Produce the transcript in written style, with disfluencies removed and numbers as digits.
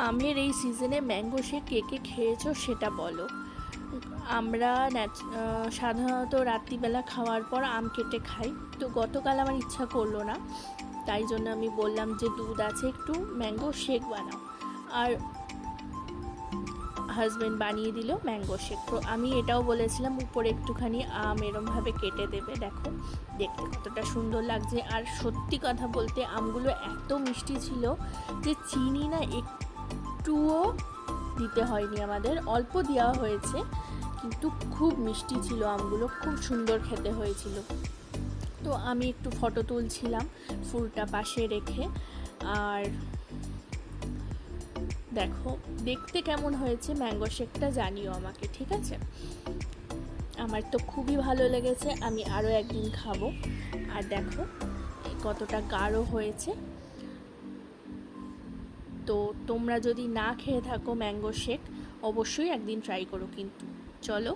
আমের এই সিজনে ম্যাঙ্গো শেক কে কে খেয়েছো সেটা বলো। আমরা সাধারণত রাত্রিবেলা খাওয়ার পর আম কেটে খাই। তো গতকাল আমার ইচ্ছা করলো না, তাই জন্য আমি বললাম যে দুধ আছে, একটু ম্যাঙ্গো শেক বানাও। আর হাজব্যান্ড বানিয়ে দিল ম্যাঙ্গো শেক। তো আমি এটাও বলেছিলাম উপরে একটুখানি আম এরমভাবে কেটে দেবে। দেখো দেখতে কতটা সুন্দর লাগছে। আর সত্যি কথা বলতে আমগুলো এত মিষ্টি ছিল যে চিনি না একটুও দিতে হয়নি, আমাদের অল্প দেওয়া হয়েছে, কিন্তু খুব মিষ্টি ছিল আমগুলো, খুব সুন্দর খেতে হয়েছিল। তো আমি একটু ফটো তুলছিলাম ফুলটা পাশে রেখে। আর দেখো দেখতে কেমন হয়েছে ম্যাঙ্গো শেকটা জানিও আমাকে, ঠিক আছে? আমার তো খুবই ভালো লেগেছে, আমি আরও একদিন খাবো। আর দেখো কতটা গাঢ় হয়েছে। তো তোমরা যদি না খেয়ে থাকো ম্যাঙ্গো শেক, অবশ্যই একদিন ট্রাই করো কিন্তু। চলো।